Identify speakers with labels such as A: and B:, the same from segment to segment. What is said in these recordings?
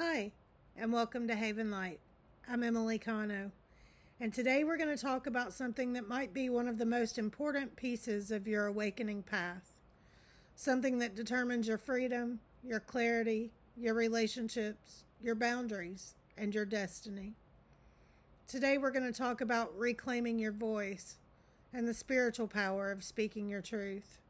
A: Hi, and welcome to HavenLight. I'm Emily Cano, and today we're going to talk about something that might be one of the most important pieces of your awakening path. Something that determines your freedom, your clarity, your relationships, your boundaries, and your destiny. Today we're going to talk about reclaiming your voice and the spiritual power of speaking your truth.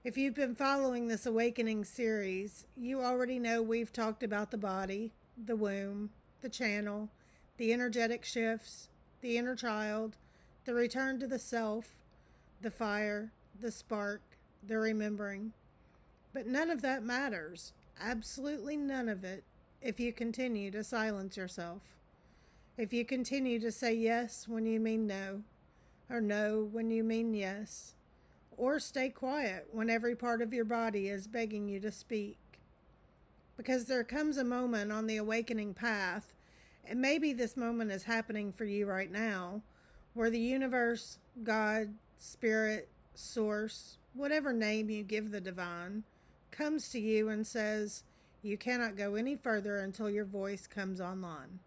A: If you've been following this awakening series, you already know we've talked about the body, the womb, the channel, the energetic shifts, the inner child, the return to the self, the fire, the spark, the remembering. But none of that matters, absolutely none of it, if you continue to silence yourself. If you continue to say yes when you mean no, or no when you mean yes, or stay quiet when every part of your body is begging you to speak. Because there comes a moment on the awakening path, and maybe this moment is happening for you right now, where the universe, God, spirit, source, whatever name you give the divine, comes to you and says, you cannot go any further until your voice comes online.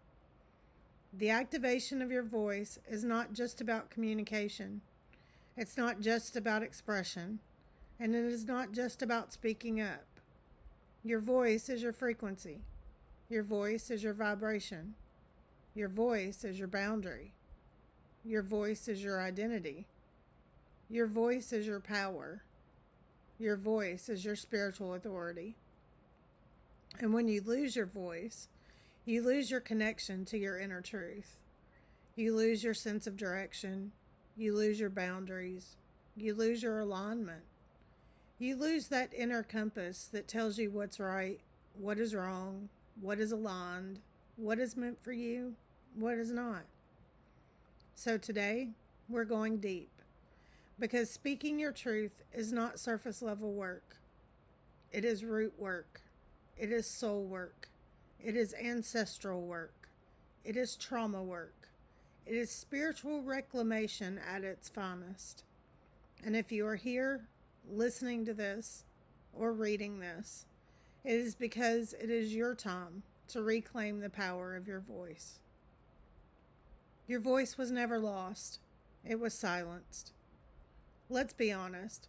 A: The activation of your voice is not just about communication. It's not just about expression, and it is not just about speaking up. Your voice is your frequency. Your voice is your vibration. Your voice is your boundary. Your voice is your identity. Your voice is your power. Your voice is your spiritual authority. And when you lose your voice, you lose your connection to your inner truth. You lose your sense of direction. You lose your boundaries. You lose your alignment. You lose that inner compass that tells you what's right, what is wrong, what is aligned, what is meant for you, what is not. So today, we're going deep, because speaking your truth is not surface level work. It is root work. It is soul work. It is ancestral work. It is trauma work. It is spiritual reclamation at its finest. And if you are here listening to this or reading this, it is because it is your time to reclaim the power of your voice. Your voice was never lost. It was silenced. Let's be honest.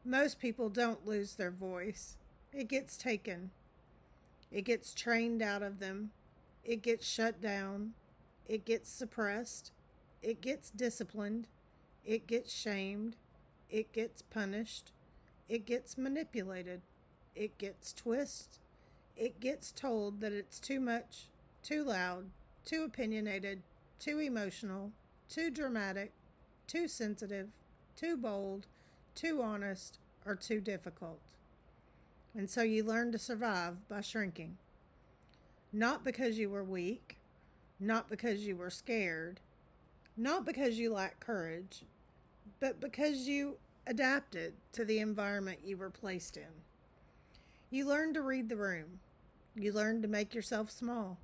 A: Most people don't lose their voice. It gets taken. It gets trained out of them. It gets shut down. It gets suppressed, it gets disciplined, it gets shamed, it gets punished, it gets manipulated, it gets twisted, it gets told that it's too much, too loud, too opinionated, too emotional, too dramatic, too sensitive, too bold, too honest, or too difficult. And so you learn to survive by shrinking. Not because you were weak, not because you were scared, not because you lacked courage, but because you adapted to the environment you were placed in. You learned to read the room. You learned to make yourself small.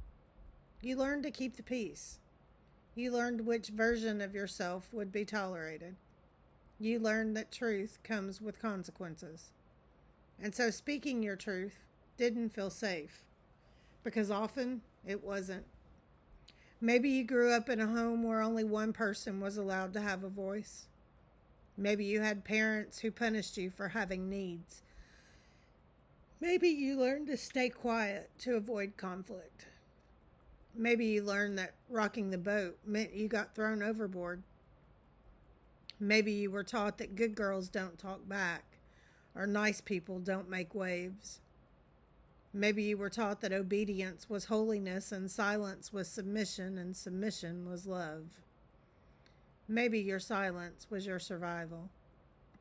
A: You learned to keep the peace. You learned which version of yourself would be tolerated. You learned that truth comes with consequences. And so speaking your truth didn't feel safe, because often it wasn't. Maybe you grew up in a home where only one person was allowed to have a voice. Maybe you had parents who punished you for having needs. Maybe you learned to stay quiet to avoid conflict. Maybe you learned that rocking the boat meant you got thrown overboard. Maybe you were taught that good girls don't talk back, or nice people don't make waves. Maybe you were taught that obedience was holiness and silence was submission and submission was love. Maybe your silence was your survival.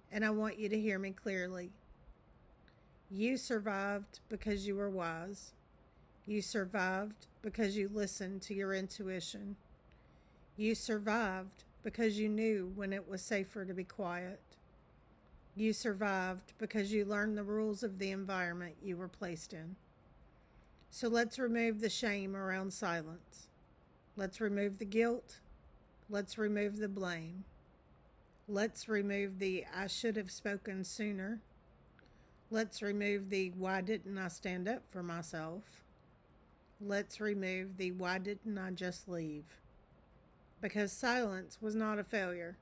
A: And I want you to hear me clearly. You survived because you were wise. You survived because you listened to your intuition. You survived because you knew when it was safer to be quiet. You survived because you learned the rules of the environment you were placed in. So let's remove the shame around silence. Let's remove the guilt. Let's remove the blame. Let's remove the I should have spoken sooner. Let's remove the why didn't I stand up for myself. let's remove the "why didn't I just leave?" Because silence was not a failure.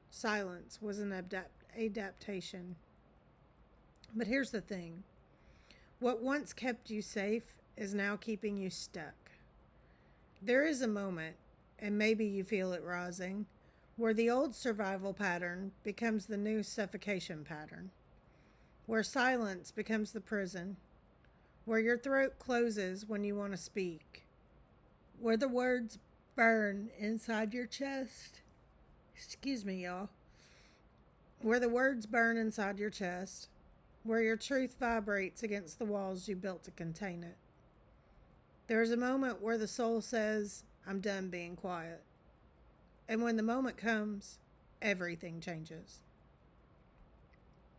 A: Silence was an adaptation. But here's the thing. What once kept you safe is now keeping you stuck. There is a moment, and maybe you feel it rising, where the old survival pattern becomes the new suffocation pattern, where silence becomes the prison, where your throat closes when you want to speak, where the words burn inside your chest. Excuse me, y'all. Where the words burn inside your chest, where your truth vibrates against the walls you built to contain it. There is a moment where the soul says, I'm done being quiet. And when the moment comes, everything changes.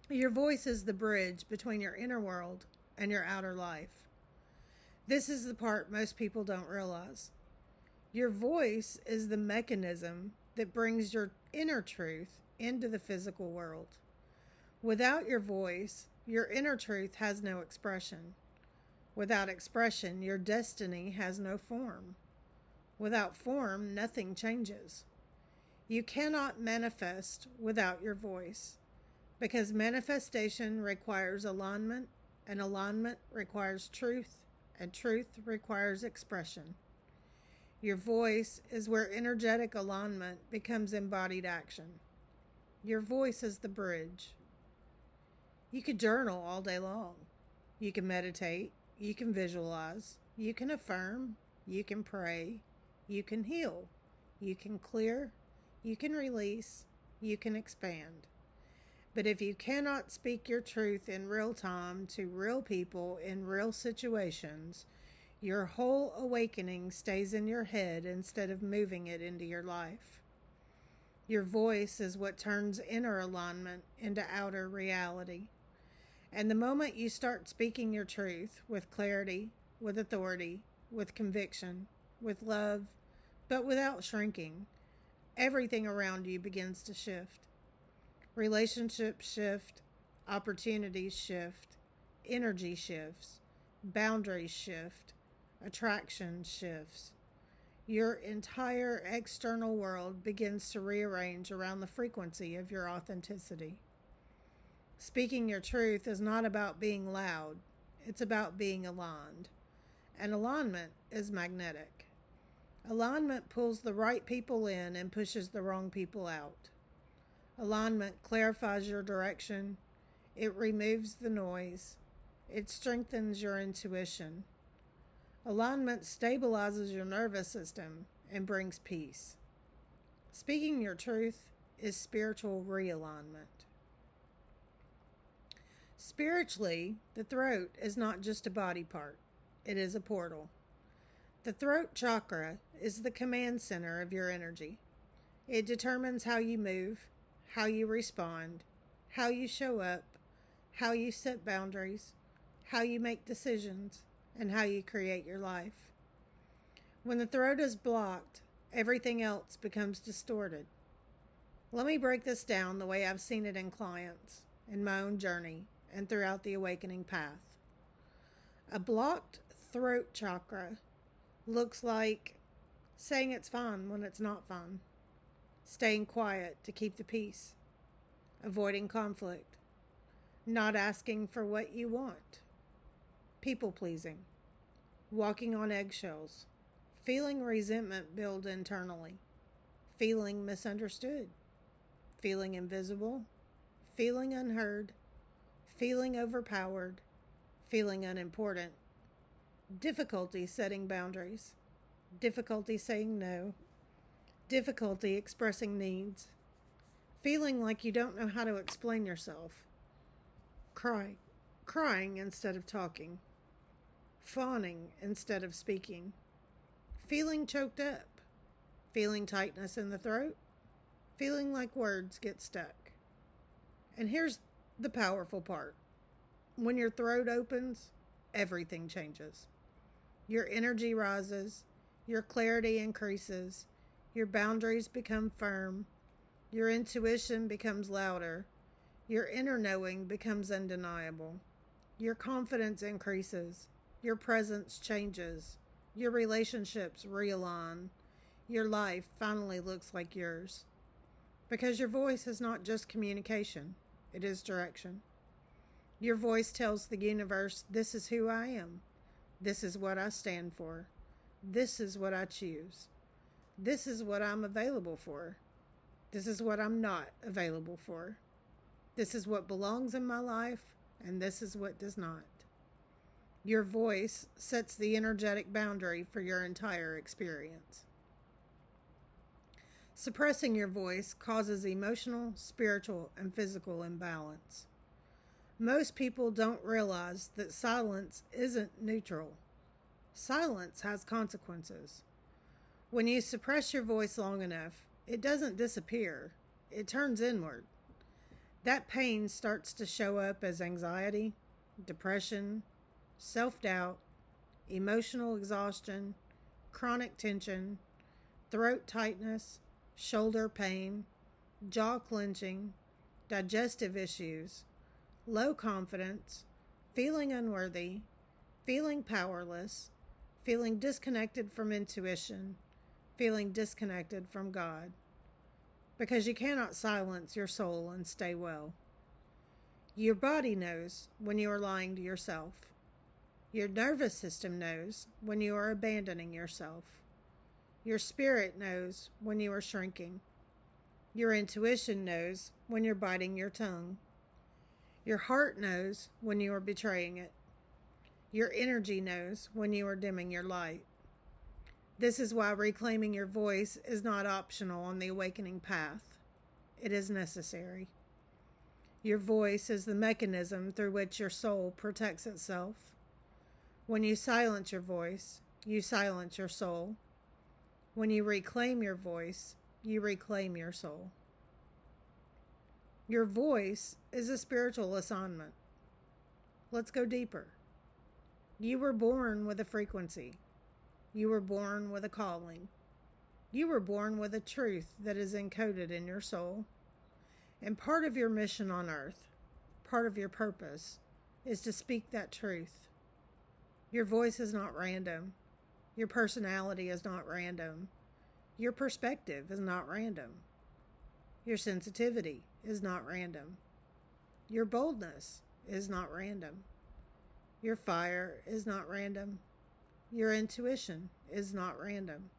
A: Your voice is the bridge between your inner world and your outer life. This is the part most people don't realize. Your voice is the mechanism that brings your inner truth into the physical world. Without your voice, your inner truth has no expression. Without expression, your destiny has no form. Without form, nothing changes. You cannot manifest without your voice, because manifestation requires alignment, and alignment requires truth, and truth requires expression. Your voice is where energetic alignment becomes embodied action. Your voice is the bridge. You could journal all day long. You can meditate. You can visualize. You can affirm. You can pray. You can heal. You can clear. You can release. You can expand. But if you cannot speak your truth in real time to real people in real situations, your whole awakening stays in your head instead of moving it into your life. Your voice is what turns inner alignment into outer reality. And the moment you start speaking your truth with clarity, with authority, with conviction, with love, but without shrinking, everything around you begins to shift. Relationships shift, opportunities shift, energy shifts, boundaries shift, attraction shifts. Your entire external world begins to rearrange around the frequency of your authenticity. Speaking your truth is not about being loud. It's about being aligned. And alignment is magnetic. Alignment pulls the right people in and pushes the wrong people out. Alignment clarifies your direction. It removes the noise. It strengthens your intuition. Alignment stabilizes your nervous system and brings peace. Speaking your truth is spiritual realignment. Spiritually, the throat is not just a body part. It is a portal. The throat chakra is the command center of your energy. It determines how you move, how you respond, how you show up, how you set boundaries, how you make decisions, and how you create your life. When the throat is blocked, everything else becomes distorted. Let me break this down the way I've seen it in clients, in my own journey, and throughout the awakening path. A blocked throat chakra looks like saying it's fine when it's not fine, staying quiet to keep the peace, avoiding conflict, not asking for what you want, people pleasing, walking on eggshells, feeling resentment build internally, feeling misunderstood, feeling invisible, feeling unheard, feeling overpowered, feeling unimportant, difficulty setting boundaries, difficulty saying no, difficulty expressing needs, feeling like you don't know how to explain yourself, crying instead of talking, fawning instead of speaking, feeling choked up, feeling tightness in the throat, feeling like words get stuck. And here's the powerful part. When your throat opens, everything changes. Your energy rises, your clarity increases, your boundaries become firm, your intuition becomes louder, your inner knowing becomes undeniable, your confidence increases, your presence changes, Your relationships realign. Your life finally looks like yours. Because your voice is not just communication, it is direction. Your voice tells the universe, this is who I am. This is what I stand for. This is what I choose. This is what I'm available for. This is what I'm not available for. This is what belongs in my life, and this is what does not. Your voice sets the energetic boundary for your entire experience. Suppressing your voice causes emotional, spiritual, and physical imbalance. Most people don't realize that silence isn't neutral. Silence has consequences. When you suppress your voice long enough, it doesn't disappear. It turns inward. That pain starts to show up as anxiety, depression, self-doubt, emotional exhaustion, chronic tension, throat tightness, shoulder pain, jaw clenching, digestive issues, low confidence, feeling unworthy, feeling powerless, feeling disconnected from intuition, feeling disconnected from God. Because you cannot silence your soul and stay well. Your body knows when you are lying to yourself. Your nervous system knows when you are abandoning yourself. Your spirit knows when you are shrinking. Your intuition knows when you're biting your tongue. Your heart knows when you are betraying it. Your energy knows when you are dimming your light. This is why reclaiming your voice is not optional on the awakening path. It is necessary. Your voice is the mechanism through which your soul protects itself. When you silence your voice, you silence your soul. When you reclaim your voice, you reclaim your soul. Your voice is a spiritual assignment. Let's go deeper. You were born with a frequency. You were born with a calling. You were born with a truth that is encoded in your soul. And part of your mission on earth, part of your purpose, is to speak that truth. Your voice is not random. Your personality is not random. Your perspective is not random. Your sensitivity is not random. Your boldness is not random. Your fire is not random. Your intuition is not random.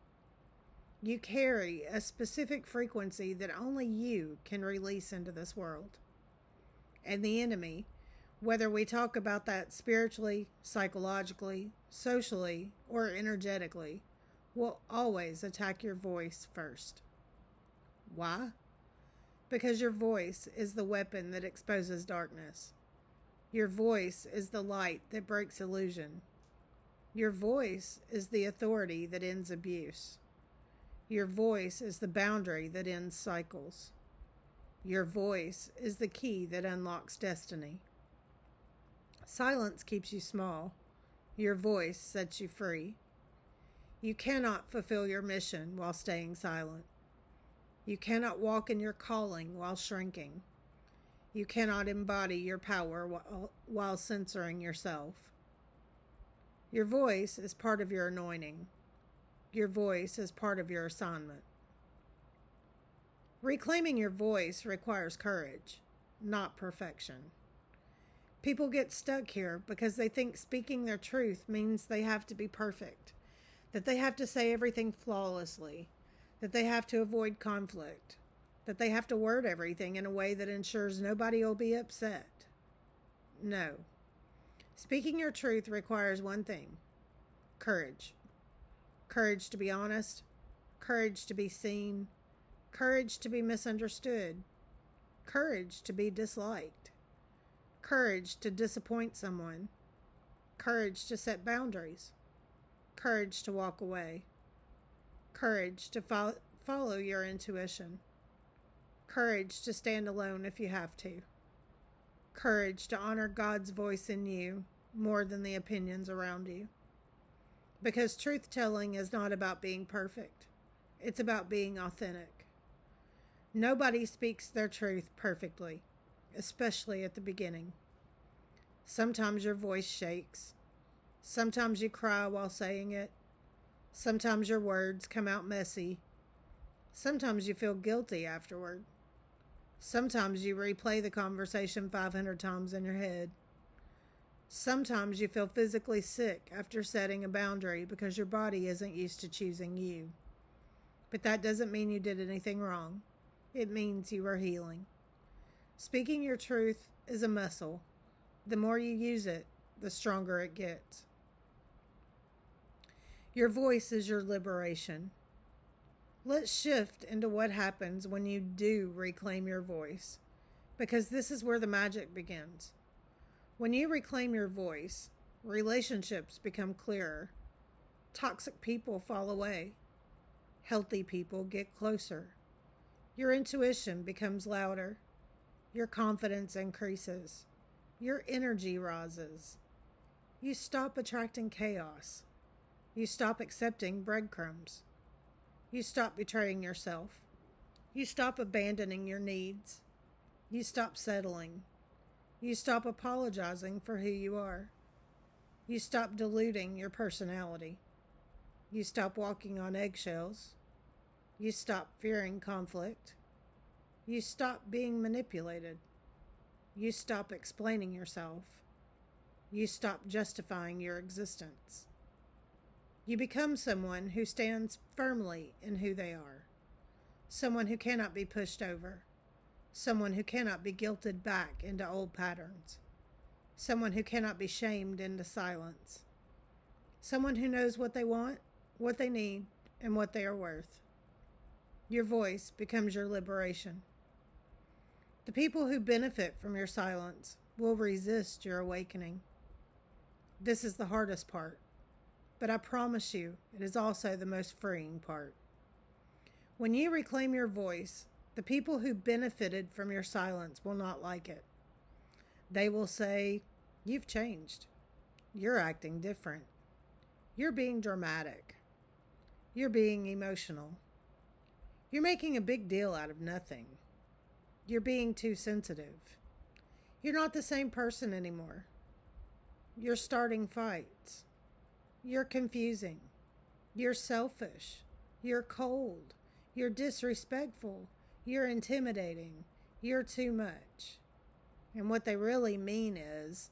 A: You carry a specific frequency that only you can release into this world. And the enemy, whether we talk about that spiritually, psychologically, socially, or energetically, will always attack your voice first. Why? Because your voice is the weapon that exposes darkness. Your voice is the light that breaks illusion. Your voice is the authority that ends abuse. Your voice is the boundary that ends cycles. Your voice is the key that unlocks destiny. Silence keeps you small. Your voice sets you free. You cannot fulfill your mission while staying silent. You cannot walk in your calling while shrinking. You cannot embody your power while censoring yourself. Your voice is part of your anointing. Your voice is part of your assignment. Reclaiming your voice requires courage, not perfection. People get stuck here because they think speaking their truth means they have to be perfect, that they have to say everything flawlessly, that they have to avoid conflict, that they have to word everything in a way that ensures nobody will be upset. No. Speaking your truth requires one thing: courage. Courage to be honest, courage to be seen, courage to be misunderstood, courage to be disliked, courage to disappoint someone, courage to set boundaries, courage to walk away, courage to follow your intuition, courage to stand alone if you have to, courage to honor God's voice in you more than the opinions around you. Because truth-telling is not about being perfect. It's about being authentic. Nobody speaks their truth perfectly, especially at the beginning. Sometimes your voice shakes. Sometimes you cry while saying it. Sometimes your words come out messy. Sometimes you feel guilty afterward. Sometimes you replay the conversation 500 times in your head. Sometimes you feel physically sick after setting a boundary because your body isn't used to choosing you. But that doesn't mean you did anything wrong. It means you are healing. Speaking your truth is a muscle. The more you use it, the stronger it gets. Your voice is your liberation. Let's shift into what happens when you do reclaim your voice, because this is where the magic begins. When you reclaim your voice, relationships become clearer. Toxic people fall away. Healthy people get closer. Your intuition becomes louder. Your confidence increases. Your energy rises. You stop attracting chaos. You stop accepting breadcrumbs. You stop betraying yourself. You stop abandoning your needs. You stop settling. You stop apologizing for who you are. You stop diluting your personality. You stop walking on eggshells. You stop fearing conflict. You stop being manipulated. You stop explaining yourself. You stop justifying your existence. You become someone who stands firmly in who they are. Someone who cannot be pushed over. Someone who cannot be guilted back into old patterns. Someone who cannot be shamed into silence. Someone who knows what they want, what they need, and what they are worth. Your voice becomes your liberation. The people who benefit from your silence will resist your awakening. This is the hardest part, but I promise you it is also the most freeing part. When you reclaim your voice, the people who benefited from your silence will not like it. They will say, "You've changed. You're acting different. You're being dramatic. You're being emotional. You're making a big deal out of nothing. You're being too sensitive. You're not the same person anymore. You're starting fights. You're confusing. You're selfish. You're cold. You're disrespectful. You're intimidating. You're too much." And what they really mean is,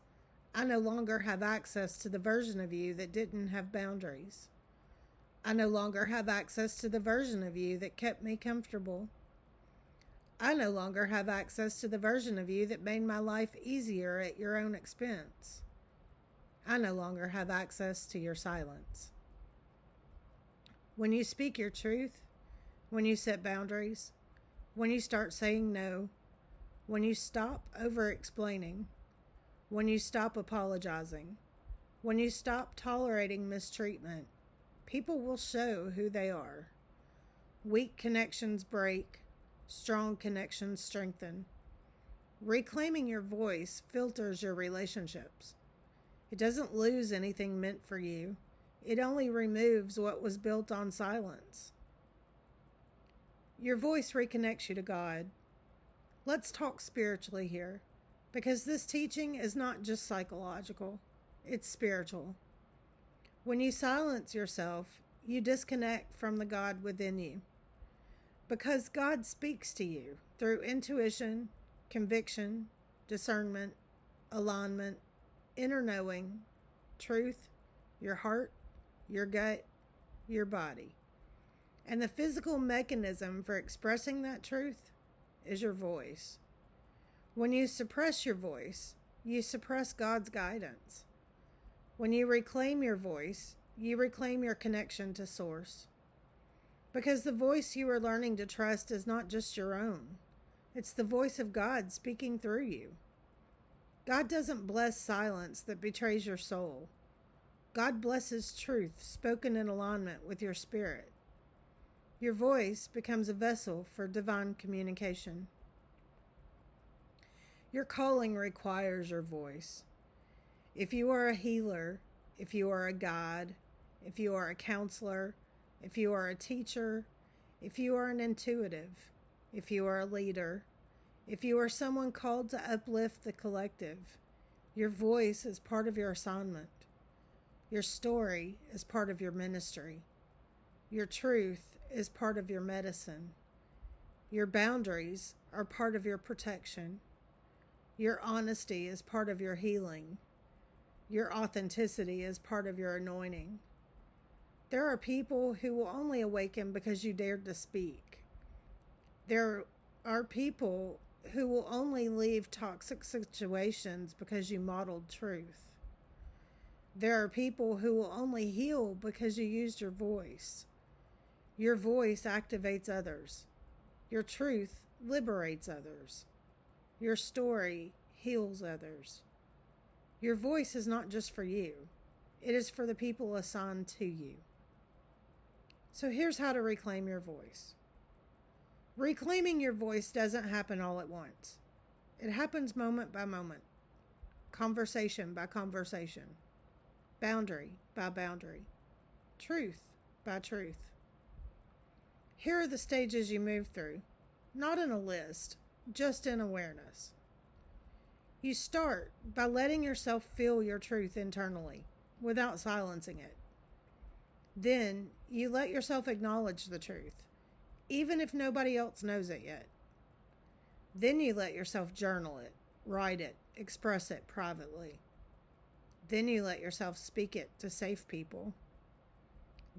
A: I no longer have access to the version of you that didn't have boundaries. I no longer have access to the version of you that kept me comfortable. I no longer have access to the version of you that made my life easier at your own expense. I no longer have access to your silence. When you speak your truth, when you set boundaries, when you start saying no, when you stop over-explaining, when you stop apologizing, when you stop tolerating mistreatment, people will show who they are. Weak connections break, strong connections strengthen. Reclaiming your voice filters your relationships. It doesn't lose anything meant for you. It only removes what was built on silence. Your voice reconnects you to God. Let's talk spiritually here, because this teaching is not just psychological, it's spiritual. When you silence yourself, you disconnect from the God within you, because God speaks to you through intuition, conviction, discernment, alignment, inner knowing, truth, your heart, your gut, your body. And the physical mechanism for expressing that truth is your voice. When you suppress your voice, you suppress God's guidance. When you reclaim your voice, you reclaim your connection to Source. Because the voice you are learning to trust is not just your own. It's the voice of God speaking through you. God doesn't bless silence that betrays your soul. God blesses truth spoken in alignment with your spirit. Your voice becomes a vessel for divine communication. Your calling requires your voice. If you are a healer, if you are a guide, if you are a counselor, if you are a teacher, if you are an intuitive, if you are a leader, if you are someone called to uplift the collective, your voice is part of your assignment. Your story is part of your ministry. Your truth is part of your medicine. Your boundaries are part of your protection. Your honesty is part of your healing. Your authenticity is part of your anointing. There are people who will only awaken because you dared to speak. There are people who will only leave toxic situations because you modeled truth. There are people who will only heal because you used your voice. Your voice activates others. Your truth liberates others. Your story heals others. Your voice is not just for you. It is for the people assigned to you. So here's how to reclaim your voice. Reclaiming your voice doesn't happen all at once. It happens moment by moment, conversation by conversation, boundary by boundary, truth by truth. Here are the stages you move through, not in a list, just in awareness. You start by letting yourself feel your truth internally without silencing it. Then you let yourself acknowledge the truth, even if nobody else knows it yet. Then you let yourself journal it, write it, express it privately. Then you let yourself speak it to safe people.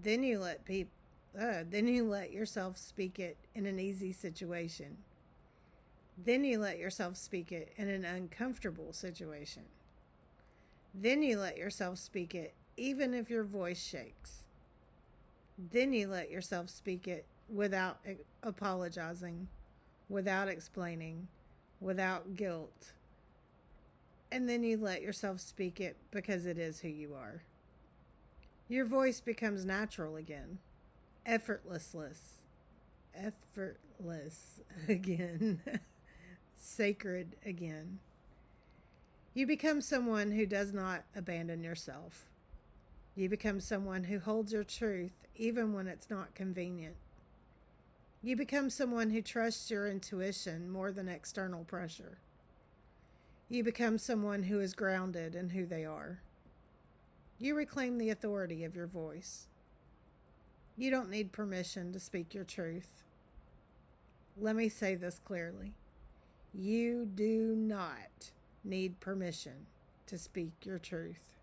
A: Then you let yourself speak it in an easy situation. Then you let yourself speak it in an uncomfortable situation. Then you let yourself speak it even if your voice shakes. Then you let yourself speak it without apologizing, without explaining, without guilt. And then you let yourself speak it because it is who you are. Your voice becomes natural again, effortless again, sacred again. You become someone who does not abandon yourself. You become someone who holds your truth even when it's not convenient. You become someone who trusts your intuition more than external pressure. You become someone who is grounded in who they are. You reclaim the authority of your voice. You don't need permission to speak your truth. Let me say this clearly. You do not need permission to speak your truth.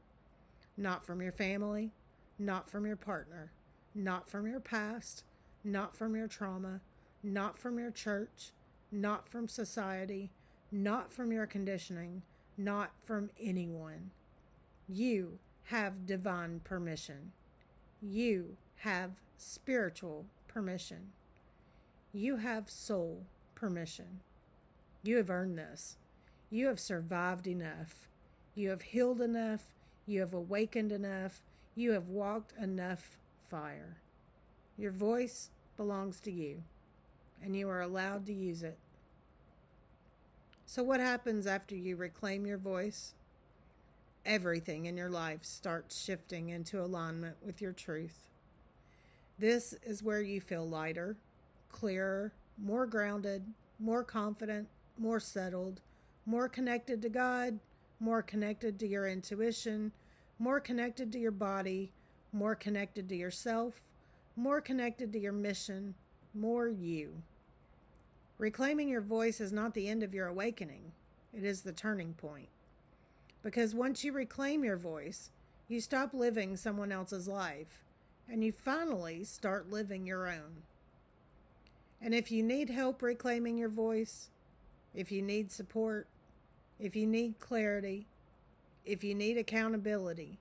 A: Not from your family, not from your partner, not from your past, not from your trauma, not from your church, not from society, not from your conditioning, not from anyone. You have divine permission. You have spiritual permission. You have soul permission. You have earned this. You have survived enough. You have healed enough. You have awakened enough. You have walked enough fire. Your voice belongs to you, and you are allowed to use it. So what happens after you reclaim your voice? Everything in your life starts shifting into alignment with your truth. This is where you feel lighter, clearer, more grounded, more confident, more settled, more connected to God, more connected to your intuition, more connected to your body, more connected to yourself, more connected to your mission, more you. Reclaiming your voice is not the end of your awakening. It is the turning point. Because once you reclaim your voice, you stop living someone else's life, and you finally start living your own. And if you need help reclaiming your voice, if you need support, if you need clarity, if you need accountability,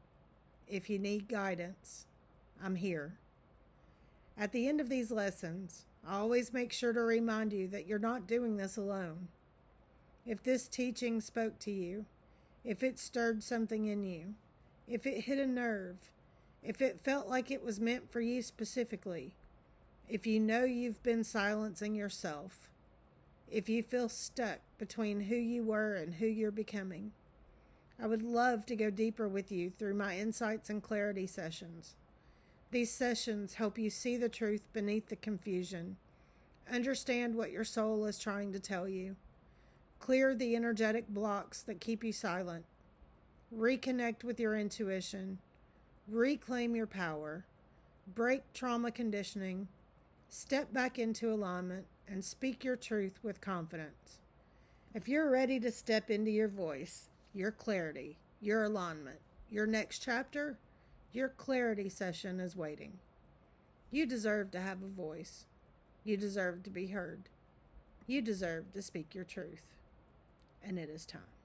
A: if you need guidance, I'm here. At the end of these lessons, I always make sure to remind you that you're not doing this alone. If this teaching spoke to you, if it stirred something in you, if it hit a nerve, if it felt like it was meant for you specifically, if you know you've been silencing yourself, if you feel stuck between who you were and who you're becoming, I would love to go deeper with you through my insights and clarity sessions. These sessions help you see the truth beneath the confusion, understand what your soul is trying to tell you, clear the energetic blocks that keep you silent, reconnect with your intuition, reclaim your power, break trauma conditioning, step back into alignment, and speak your truth with confidence. If you're ready to step into your voice, your clarity, your alignment, your next chapter, your clarity session is waiting. You deserve to have a voice. You deserve to be heard. You deserve to speak your truth. And it is time.